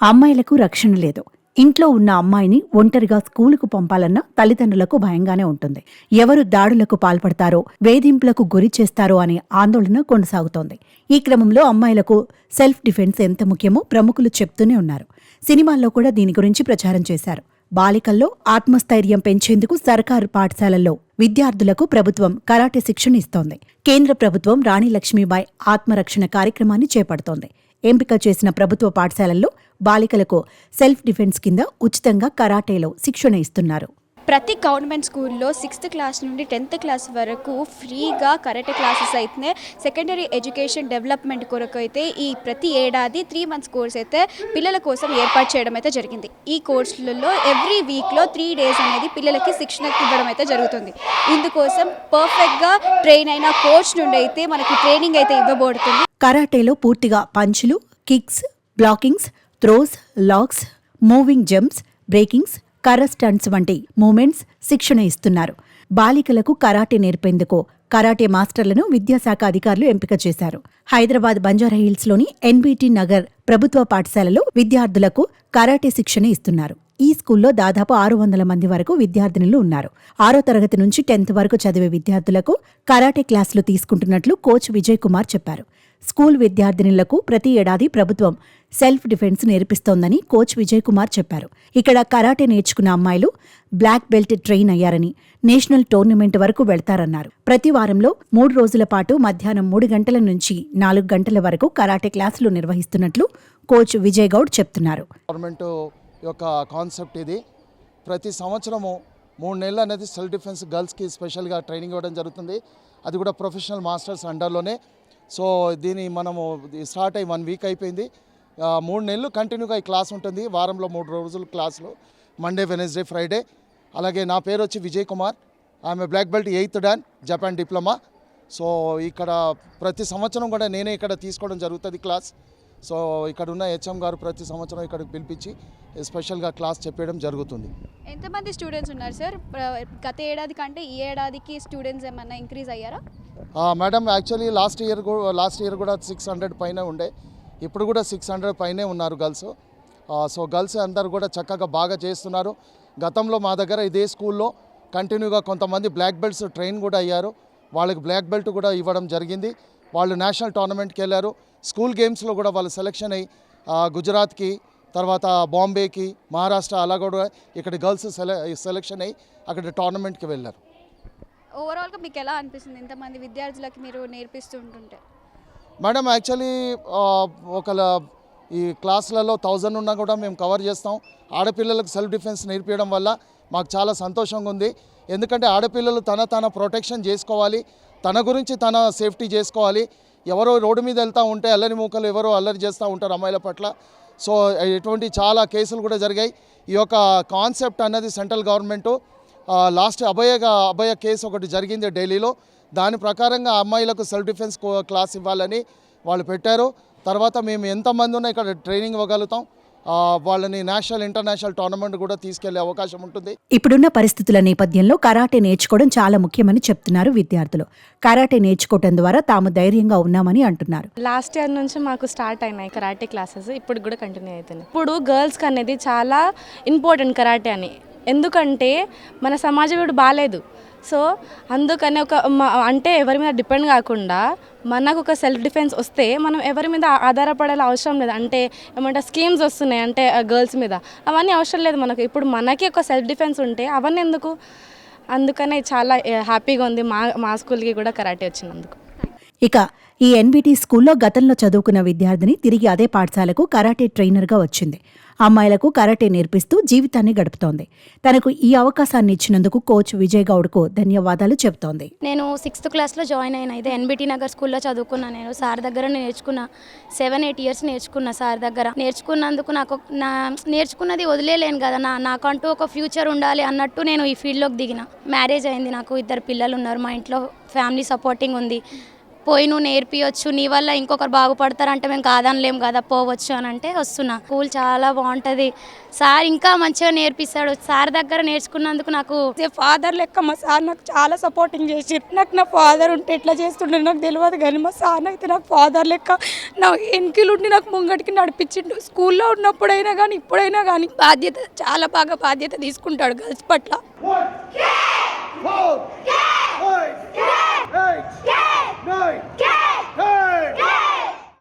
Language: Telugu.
అమ్మాయిలకు రక్షణ లేదు. ఇంట్లో ఉన్న అమ్మాయిని ఒంటరిగా స్కూలుకు పంపాలన్న తల్లిదండ్రులకు భయంగానే ఉంటుంది. ఎవరు దాడులకు పాల్పడతారో, వేధింపులకు గురి చేస్తారో అనే ఆందోళన కొనసాగుతోంది. ఈ క్రమంలో అమ్మాయిలకు సెల్ఫ్ డిఫెన్స్ ఎంత ముఖ్యమో ప్రముఖులు చెప్తూనే ఉన్నారు. సినిమాల్లో కూడా దీని గురించి ప్రచారం చేశారు. బాలికల్లో ఆత్మస్థైర్యం పెంచేందుకు సర్కారు పాఠశాలల్లో విద్యార్థులకు ప్రభుత్వం కరాటే శిక్షణ ఇస్తోంది. కేంద్ర ప్రభుత్వం రాణి లక్ష్మీబాయి ఆత్మరక్షణ కార్యక్రమాన్ని చేపడుతోంది. ఎంపిక చేసిన ప్రభుత్వ పాఠశాలల్లో బాలికలకు సెల్ఫ్ డిఫెన్స్ కింద ఉచితంగా కరాటేలో శిక్షణ ఇస్తున్నారు. ప్రతి గవర్నమెంట్ స్కూల్లో 6th క్లాస్ నుండి 10th క్లాస్ వరకు ఫ్రీగా కరాటే క్లాసెస్ అయితే సెకండరీ ఎడ్యుకేషన్ డెవలప్మెంట్ కొరకు అయితే ఈ ప్రతి ఏడాది 3 months కోర్స్ అయితే పిల్లల కోసం ఏర్పాటు చేయడం అయితే జరిగింది. ఈ కోర్సులలో ఎవ్రీ వీక్లో 3 days అనేది పిల్లలకి శిక్షణ ఇవ్వడం అయితే జరుగుతుంది. ఇందుకోసం పర్ఫెక్ట్గా ట్రైన్ అయిన కోచ్ నుండి అయితే మనకి ట్రైనింగ్ అయితే ఇవ్వబడుతుంది. కరాటేలో పూర్తిగా పంచులు, kicks, blockings, throws, lakhs, moving jumps, breakings, కర్ర స్టంట్స్ వంటి మూమెంట్స్ శిక్షణ ఇస్తున్నారు. బాలికలకు కరాటే నేర్పేందుకు కరాటే మాస్టర్లను విద్యాశాఖ అధికారులు ఎంపిక చేశారు. హైదరాబాద్ బంజారాహిల్స్లోని ఎన్బీటీ నగర్ ప్రభుత్వ పాఠశాలలో విద్యార్థులకు కరాటే శిక్షణ ఇస్తున్నారు. ఈ స్కూల్లో దాదాపు 600 మంది వరకు విద్యార్థినులు ఉన్నారు. 6వ తరగతి నుంచి 10th వరకు చదివే విద్యార్థులకు కరాటే క్లాసులు తీసుకుంటున్నట్లు కోచ్ విజయ్ కుమార్ చెప్పారు. స్కూల్ విద్యార్థినులకు ప్రతి ఏడాది ప్రభుత్వం సెల్ఫ్ డిఫెన్స్ నేర్పిస్తోందని కోచ్ విజయ్ కుమార్ చెప్పారు. ఇక్కడ కరాటే నేర్చుకున్న అమ్మాయిలు బ్లాక్ బెల్ట్ ట్రైన్ అయ్యారని, నేషనల్ టోర్నమెంట్ వరకు వెళ్తారన్నారు. ప్రతి వారంలో 3 రోజుల పాటు మధ్యాహ్నం 3 గంటల నుంచి 4 గంటల వరకు కరాటే క్లాసులు నిర్వహిస్తున్నట్లు కోచ్ విజయ్ గౌడ్ చెప్తున్నారు. గవర్నమెంట్ యొక్క కాన్సెప్ట్ ఇది. ప్రతి సంవత్సరము 3 నెలలు అనేది సెల్ఫ్ డిఫెన్స్ గర్ల్స్కి స్పెషల్గా ట్రైనింగ్ ఇవ్వడం జరుగుతుంది. అది కూడా ప్రొఫెషనల్ మాస్టర్స్ అండర్లోనే. సో దీని మనము స్టార్ట్ అయ్యి 1 week అయిపోయింది. 3 నెలలు కంటిన్యూగా ఈ క్లాస్ ఉంటుంది. వారంలో 3 రోజులు క్లాసులు, మండే, వెనస్డే, ఫ్రైడే. అలాగే నా పేరు వచ్చి విజయ్ కుమార్. ఆమె black belt 8th Dan Japan diploma. So ఇక్కడ ప్రతి సంవత్సరం కూడా నేనే ఇక్కడ తీసుకోవడం జరుగుతుంది క్లాస్. సో ఇక్కడ ఉన్న హెచ్ఎం గారు ప్రతి సంవత్సరం ఇక్కడికి పిలిపించి స్పెషల్గా క్లాస్ చెప్పడం జరుగుతుంది. ఎంతమంది స్టూడెంట్స్ ఉన్నారు సార్? గత ఏడాది కంటే ఈ ఏడాదికి స్టూడెంట్స్ ఏమన్నా ఇంక్రీజ్ అయ్యారా? మేడం, యాక్చువల్లీ లాస్ట్ ఇయర్ కూడా 600 పైన ఉండే. ఇప్పుడు కూడా 600 పైనే ఉన్నారు గర్ల్స్. సో గర్ల్స్ అందరు కూడా చక్కగా బాగా చేస్తున్నారు. గతంలో మా దగ్గర ఇదే స్కూల్లో కంటిన్యూగా కొంతమంది బ్లాక్ బెల్ట్స్ ట్రైన్ కూడా అయ్యారు. వాళ్ళకి బ్లాక్ బెల్ట్ కూడా ఇవ్వడం జరిగింది. వాళ్ళు నేషనల్ టోర్నమెంట్కి వెళ్ళారు. స్కూల్ గేమ్స్లో కూడా వాళ్ళు సెలెక్షన్ అయ్యి గుజరాత్కి, తర్వాత బాంబేకి, మహారాష్ట్ర అలా కూడా ఇక్కడ గర్ల్స్ సెలెక్షన్ అయ్యి అక్కడ టోర్నమెంట్కి వెళ్ళారు. ఓవరాల్గా మీకు ఎలా అనిపిస్తుంది ఇంతమంది విద్యార్థులకి మీరు నేర్పిస్తూ ఉంటుంటే? మేడం, యాక్చువల్లీ ఈ క్లాసులలో 1000 ఉన్నా కూడా మేము కవర్ చేస్తాం. ఆడపిల్లలకు సెల్ఫ్ డిఫెన్స్ నేర్పించడం వల్ల మాకు చాలా సంతోషంగా ఉంది. ఎందుకంటే ఆడపిల్లలు తన ప్రొటెక్షన్ చేసుకోవాలి, తన గురించి తన సేఫ్టీ చేసుకోవాలి. ఎవరో రోడ్డు మీద వెళ్తూ ఉంటే అల్లరి మూకలు ఎవరో అల్లరి చేస్తూ ఉంటారు అమ్మాయిల పట్ల. సో ఇటువంటి చాలా కేసులు కూడా జరిగాయి. ఈ యొక్క కాన్సెప్ట్ అన్నది సెంట్రల్ గవర్నమెంటు లాస్ట్ అభయ కేసు ఒకటి జరిగింది ఢిల్లీలో. దాని ప్రకారంగా అమ్మాయిలకు సెల్ఫ్ డిఫెన్స్ క్లాస్ ఇవ్వాలని వాళ్ళు పెట్టారు. తర్వాత మేము ఎంతమంది ఉన్నా ఇక్కడ ట్రైనింగ్ ఇవ్వగలుగుతాం. వాళ్ళని నేషనల్, ఇంటర్నేషనల్ టోర్నమెంట్ కూడా తీసుకెళ్లే అవకాశం ఉంటుంది. ఇప్పుడున్న పరిస్థితుల నేపథ్యంలో కరాటే నేర్చుకోవడం చాలా ముఖ్యమని చెప్తున్నారు విద్యార్థులు. కరాటే నేర్చుకోవడం ద్వారా తాము ధైర్యంగా ఉన్నామని అంటున్నారు. లాస్ట్ ఇయర్ నుంచి మాకు స్టార్ట్ అయినాయి కరాటే క్లాసెస్. ఇప్పుడు కూడా కంటిన్యూ అవుతున్నాయి. ఇప్పుడు గర్ల్స్కి అనేది చాలా ఇంపార్టెంట్ కరాటే అని. ఎందుకంటే మన సమాజం ఇప్పుడు బాగాలేదు. సో అందుకని అంటే ఎవరి మీద డిపెండ్ కాకుండా మనకు ఒక సెల్ఫ్ డిఫెన్స్ వస్తే మనం ఎవరి మీద ఆధారపడాల అవసరం లేదు. అంటే ఏమంటే స్కీమ్స్ వస్తున్నాయి అంటే గర్ల్స్ మీద, అవన్నీ అవసరం లేదు మనకు. ఇప్పుడు మనకి ఒక సెల్ఫ్ డిఫెన్స్ ఉంటే అవన్నీ ఎందుకు? అందుకనే చాలా హ్యాపీగా ఉంది మా స్కూల్కి కూడా కరాటే వచ్చినందుకు. ఇక ఈ ఎన్బీటీ స్కూల్లో గతంలో చదువుకున్న విద్యార్థిని తిరిగి అదే పాఠశాలకు కరాటే ట్రైనర్గా వచ్చింది. అమ్మాయిలకు కరాటే నేర్పిస్తూ జీవితాన్ని గడుపుతోంది. తనకు ఈ అవకాశాన్ని ఇచ్చినందుకు కోచ్ విజయ్ గౌడ్కు ధన్యవాదాలు చెబుతోంది. నేను 6th క్లాస్లో జాయిన్ అయినా. ఇదే ఎన్బీటీ నగర్ స్కూల్లో చదువుకున్నా. నేను సార్ దగ్గర నేర్చుకున్నా. 7-8 years నేర్చుకున్నా సార్ దగ్గర. నేర్చుకున్నందుకు నేర్చుకున్నది వదిలేలేను కదా. నాకంటూ ఒక ఫ్యూచర్ ఉండాలి అన్నట్టు నేను ఈ ఫీల్డ్లోకి దిగిన. మ్యారేజ్ అయింది, నాకు 2 పిల్లలు ఉన్నారు. మా ఇంట్లో ఫ్యామిలీ సపోర్టింగ్ ఉంది. పోయి నువ్వు నేర్పియొచ్చు, నీ వల్ల ఇంకొకరు బాగుపడతారంటే మేము కాదనలేం కదా, పోవచ్చు అని అంటే వస్తున్నా. స్కూల్ చాలా బాగుంటుంది, సార్ ఇంకా మంచిగా నేర్పిస్తాడు. సార్ దగ్గర నేర్చుకున్నందుకు నాకు ఫాదర్ లెక్క మా సార్ నాకు చాలా సపోర్టింగ్ చేసి, నాకు నా ఫాదర్ ఉంటే ఎట్లా చేస్తుండే నాకు తెలియదు, కానీ మా సార్ అయితే నాకు ఫాదర్ లెక్క నా వెనుకలుండి నాకు ముంగటికి నడిపించిండు. స్కూల్లో ఉన్నప్పుడైనా కానీ ఇప్పుడైనా కానీ చాలా బాగా బాధ్యత తీసుకుంటాడు గర్ల్స్ పట్ల.